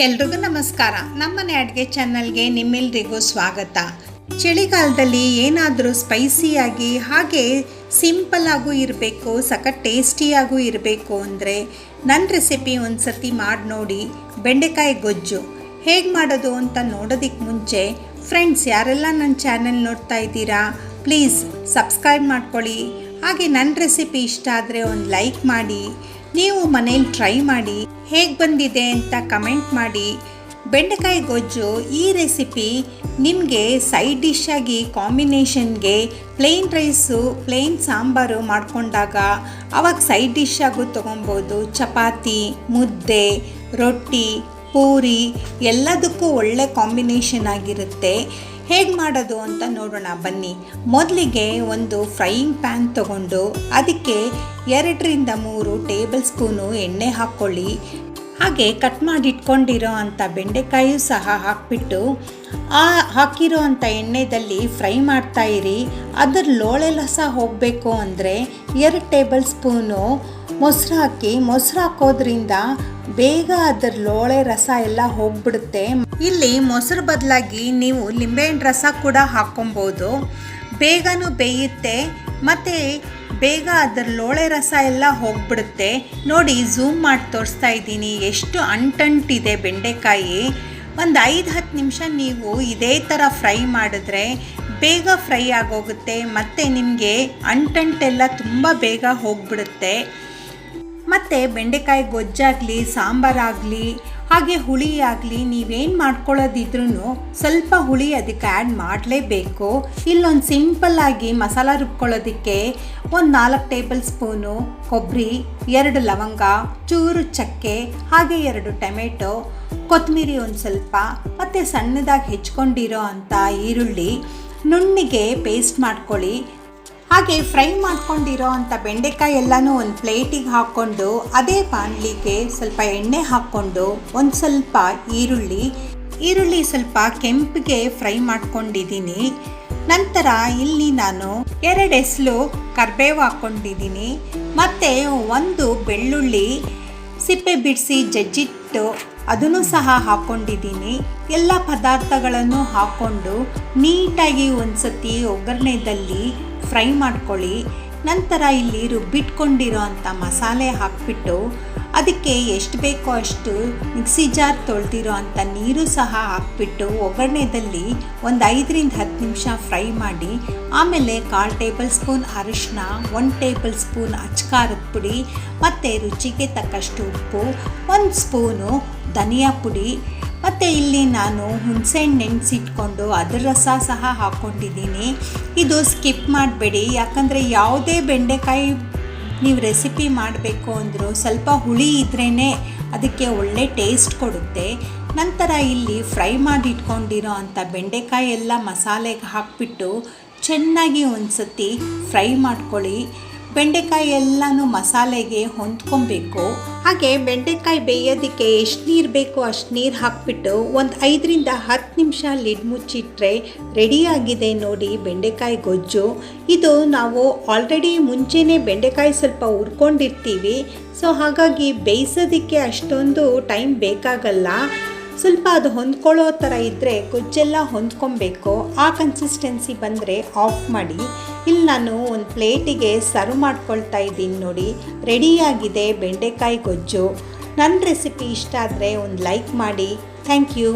ಎಲ್ರಿಗೂ ನಮಸ್ಕಾರ. ನಮ್ಮನೆ ಅಡುಗೆ ಚಾನಲ್ಗೆ ನಿಮ್ಮೆಲ್ರಿಗೂ ಸ್ವಾಗತ. ಚಳಿಗಾಲದಲ್ಲಿ ಏನಾದರೂ ಸ್ಪೈಸಿಯಾಗಿ ಹಾಗೆ ಸಿಂಪಲ್ಲಾಗೂ ಇರಬೇಕು, ಸಖತ್ ಟೇಸ್ಟಿಯಾಗೂ ಇರಬೇಕು ಅಂದರೆ ನನ್ನ ರೆಸಿಪಿ ಒಂದು ಸರ್ತಿ ಮಾಡಿ ನೋಡಿ. ಬೆಂಡೆಕಾಯಿ ಗೊಜ್ಜು ಹೇಗೆ ಮಾಡೋದು ಅಂತ ನೋಡೋದಕ್ಕೆ ಮುಂಚೆ ಫ್ರೆಂಡ್ಸ್ ಯಾರೆಲ್ಲ ನನ್ನ ಚಾನಲ್ ನೋಡ್ತಾ ಇದ್ದೀರಾ ಪ್ಲೀಸ್ ಸಬ್ಸ್ಕ್ರೈಬ್ ಮಾಡ್ಕೊಳ್ಳಿ. ಹಾಗೆ ನನ್ನ ರೆಸಿಪಿ ಇಷ್ಟ ಆದರೆ ಒಂದು ಲೈಕ್ ಮಾಡಿ. ನೀವು ಮನೇಲಿ ಟ್ರೈ ಮಾಡಿ ಹೇಗೆ ಬಂದಿದೆ ಅಂತ ಕಮೆಂಟ್ ಮಾಡಿ. ಬೆಂಡೆಕಾಯಿ ಗೊಜ್ಜು ಈ ರೆಸಿಪಿ ನಿಮಗೆ ಸೈಡ್ ಡಿಶ್ ಆಗಿ ಕಾಂಬಿನೇಷನ್ಗೆ ಪ್ಲೇನ್ ರೈಸು ಪ್ಲೇನ್ ಸಾಂಬಾರು ಮಾಡಿಕೊಂಡಾಗ ಅವಾಗ ಸೈಡ್ ಡಿಶ್ ಆಗು ತೊಗೊಬೋದು. ಚಪಾತಿ, ಮುದ್ದೆ, ರೊಟ್ಟಿ, ಪೂರಿ ಎಲ್ಲದಕ್ಕೂ ಒಳ್ಳೆ ಕಾಂಬಿನೇಷನ್ ಆಗಿರುತ್ತೆ. ಹೇಗೆ ಮಾಡೋದು ಅಂತ ನೋಡೋಣ ಬನ್ನಿ. ಮೊದಲಿಗೆ ಒಂದು ಫ್ರೈಯಿಂಗ್ ಪ್ಯಾನ್ ತೊಗೊಂಡು ಅದಕ್ಕೆ 2-3 ಟೇಬಲ್ ಸ್ಪೂನು ಎಣ್ಣೆ ಹಾಕ್ಕೊಳ್ಳಿ. ಹಾಗೆ ಕಟ್ ಮಾಡಿ ಇಟ್ಕೊಂಡಿರೋ ಅಂಥ ಬೆಂಡೆಕಾಯಿ ಸಹ ಹಾಕಿಬಿಟ್ಟು ಹಾಕಿರೋ ಅಂಥ ಎಣ್ಣೆಯಲ್ಲಿ ಫ್ರೈ ಮಾಡ್ತಾಯಿರಿ. ಅದರ ಲೋಳೆ ರಸ ಹೋಗಬೇಕು ಅಂದರೆ 2 ಟೇಬಲ್ ಸ್ಪೂನು ಮೊಸರು ಹಾಕಿ. ಮೊಸರು ಹಾಕೋದ್ರಿಂದ ಬೇಗ ಅದರ ಲೋಳೆ ರಸ ಎಲ್ಲ ಹೋಗ್ಬಿಡುತ್ತೆ. ಇಲ್ಲಿ ಮೊಸರು ಬದಲಾಗಿ ನೀವು ಲಿಂಬೆಹಣ್ಣು ರಸ ಕೂಡ ಹಾಕ್ಕೊಬೋದು. ಬೇಗನೂ ಬೇಯುತ್ತೆ ಮತ್ತು ಬೇಗ ಅದರ ಲೋಳೆ ರಸ ಎಲ್ಲ ಹೋಗ್ಬಿಡುತ್ತೆ. ನೋಡಿ ಝೂಮ್ ಮಾಡಿ ತೋರಿಸ್ತಾ ಇದ್ದೀನಿ ಎಷ್ಟು ಅಂಟಂಟಿದೆ ಬೆಂಡೆಕಾಯಿ. ಒಂದು 5-10 ನಿಮಿಷ ನೀವು ಇದೇ ಥರ ಫ್ರೈ ಮಾಡಿದ್ರೆ ಬೇಗ ಫ್ರೈ ಆಗೋಗುತ್ತೆ ಮತ್ತು ನಿಮಗೆ ಅಂಟಂಟೆಲ್ಲ ತುಂಬ ಬೇಗ ಹೋಗ್ಬಿಡುತ್ತೆ. ಮತ್ತು ಬೆಂಡೆಕಾಯಿ ಗೊಜ್ಜಾಗಲಿ ಸಾಂಬಾರಾಗಲಿ ಹಾಗೆ ಹುಳಿ ಆಗಲಿ ನೀವೇನು ಮಾಡ್ಕೊಳ್ಳೋದಿದ್ರೂ ಸ್ವಲ್ಪ ಹುಳಿ ಅದಕ್ಕೆ ಆ್ಯಡ್ ಮಾಡಲೇಬೇಕು. ಇಲ್ಲೊಂದು ಸಿಂಪಲ್ಲಾಗಿ ಮಸಾಲ ರುಬ್ಕೊಳ್ಳೋದಕ್ಕೆ ಒಂದು 4 ಟೇಬಲ್ ಸ್ಪೂನು ಕೊಬ್ಬರಿ, 2 ಲವಂಗ, ಚೂರು ಚಕ್ಕೆ, ಹಾಗೆ 2 ಟೊಮೆಟೊ, ಕೊತ್ತಂಬರಿ ಒಂದು ಸ್ವಲ್ಪ, ಮತ್ತು ಸಣ್ಣದಾಗಿ ಹೆಚ್ಕೊಂಡಿರೋ ಅಂಥ ಈರುಳ್ಳಿ ನುಣ್ಣಿಗೆ ಪೇಸ್ಟ್ ಮಾಡ್ಕೊಳ್ಳಿ. ಹಾಗೆ ಫ್ರೈ ಮಾಡ್ಕೊಂಡಿರೋ ಅಂಥ ಬೆಂಡೆಕಾಯಿ ಎಲ್ಲನೂ ಒಂದು ಪ್ಲೇಟಿಗೆ ಹಾಕ್ಕೊಂಡು ಅದೇ ಬಾಣಲಿಗೆ ಸ್ವಲ್ಪ ಎಣ್ಣೆ ಹಾಕ್ಕೊಂಡು ಒಂದು ಸ್ವಲ್ಪ ಈರುಳ್ಳಿ ಸ್ವಲ್ಪ ಕೆಂಪಿಗೆ ಫ್ರೈ ಮಾಡ್ಕೊಂಡಿದ್ದೀನಿ. ನಂತರ ಇಲ್ಲಿ ನಾನು 2 ಎಸಳು ಕರಿಬೇವು ಹಾಕ್ಕೊಂಡಿದ್ದೀನಿ ಮತ್ತು 1 ಬೆಳ್ಳುಳ್ಳಿ ಸಿಪ್ಪೆ ಬಿಡಿಸಿ ಜಜ್ಜಿಟ್ಟು ಅದನ್ನು ಸಹ ಹಾಕ್ಕೊಂಡಿದ್ದೀನಿ. ಎಲ್ಲ ಪದಾರ್ಥಗಳನ್ನು ಹಾಕ್ಕೊಂಡು ನೀಟಾಗಿ ಒಂದು ಸತಿ ಒಗ್ಗರಣೆಯಲ್ಲಿ ಫ್ರೈ ಮಾಡ್ಕೊಳ್ಳಿ. ನಂತರ ಇಲ್ಲಿ ರುಬ್ಬಿಟ್ಕೊಂಡಿರೋ ಅಂಥ ಮಸಾಲೆ ಹಾಕಿಬಿಟ್ಟು ಅದಕ್ಕೆ ಎಷ್ಟು ಬೇಕೋ ಅಷ್ಟು ಮಿಕ್ಸಿ ಜಾರ್ ತೊಳೆದಿರೋ ಅಂಥ ನೀರು ಸಹ ಹಾಕಿಬಿಟ್ಟು ಒಗ್ಗರಣೆಯಲ್ಲಿ ಒಂದು 5-10 ನಿಮಿಷ ಫ್ರೈ ಮಾಡಿ. ಆಮೇಲೆ 1/4 ಟೇಬಲ್ ಸ್ಪೂನ್ ಅರಿಶಿನ, 1 ಟೇಬಲ್ ಸ್ಪೂನ್ ಅಚ್ಕಾರದ ಪುಡಿ ಮತ್ತು ರುಚಿಗೆ ತಕ್ಕಷ್ಟು ಉಪ್ಪು, 1 ಸ್ಪೂನು ಧನಿಯಾ ಪುಡಿ ಮತ್ತು ಇಲ್ಲಿ ನಾನು ಹುಣಸೆಹಣ್ಣು ನೆನೆಸಿಟ್ಕೊಂಡು ಅದರ ರಸ ಸಹ ಹಾಕ್ಕೊಂಡಿದ್ದೀನಿ. ಇದು ಸ್ಕಿಪ್ ಮಾಡಬೇಡಿ, ಯಾಕಂದರೆ ಯಾವುದೇ ಬೆಂಡೆಕಾಯಿ ನೀವು ರೆಸಿಪಿ ಮಾಡಬೇಕು ಅಂದರೂ ಸ್ವಲ್ಪ ಹುಳಿ ಇದ್ರೇ ಅದಕ್ಕೆ ಒಳ್ಳೆ ಟೇಸ್ಟ್ ಕೊಡುತ್ತೆ. ನಂತರ ಇಲ್ಲಿ ಫ್ರೈ ಮಾಡಿ ಇಟ್ಕೊಂಡಿರೋ ಅಂಥ ಬೆಂಡೆಕಾಯಿ ಎಲ್ಲ ಮಸಾಲೆಗೆ ಹಾಕಿಬಿಟ್ಟು ಚೆನ್ನಾಗಿ ಒಂದು ಸತಿ ಫ್ರೈ ಮಾಡ್ಕೊಳ್ಳಿ. ಬೆಂಡೆಕಾಯಿ ಎಲ್ಲನೂ ಮಸಾಲೆಗೆ ಹೊಂದ್ಕೊಬೇಕು. ಹಾಗೆ ಬೆಂಡೆಕಾಯಿ ಬೇಯೋದಕ್ಕೆ ಎಷ್ಟು ನೀರು ಬೇಕೋ ಅಷ್ಟು ನೀರು ಹಾಕಿಬಿಟ್ಟು ಒಂದು 5-10 ನಿಮಿಷ ಲಿಡ್ ಮುಚ್ಚಿಟ್ರೆ ರೆಡಿಯಾಗಿದೆ ನೋಡಿ ಬೆಂಡೆಕಾಯಿ ಗೊಜ್ಜು. ಇದು ನಾವು ಆಲ್ರೆಡಿ ಮುಂಚೆನೇ ಬೆಂಡೆಕಾಯಿ ಸ್ವಲ್ಪ ಹುರ್ಕೊಂಡಿರ್ತೀವಿ. ಸೊ ಹಾಗಾಗಿ ಬೇಯಿಸೋದಕ್ಕೆ ಅಷ್ಟೊಂದು ಟೈಮ್ ಬೇಕಾಗಲ್ಲ. ಸ್ವಲ್ಪ ಅದು ಹೊಂದ್ಕೊಳ್ಳೋ ಥರ ಇದ್ದರೆ ಗೊಜ್ಜೆಲ್ಲ ಹೊಂದ್ಕೊಬೇಕು. ಆ ಕನ್ಸಿಸ್ಟೆನ್ಸಿ ಬಂದರೆ ಆಫ್ ಮಾಡಿ. ಇಲ್ಲಿ ನಾನು ಒಂದು ಪ್ಲೇಟಿಗೆ ಸರ್ವ್ ಮಾಡ್ಕೊಳ್ತಾ ಇದ್ದೀನಿ ನೋಡಿ. ರೆಡಿಯಾಗಿದೆ ಬೆಂಡೆಕಾಯಿ ಗೊಜ್ಜು. ನನ್ನ ರೆಸಿಪಿ ಇಷ್ಟ ಆದರೆ ಒಂದು ಲೈಕ್ ಮಾಡಿ. Thank you.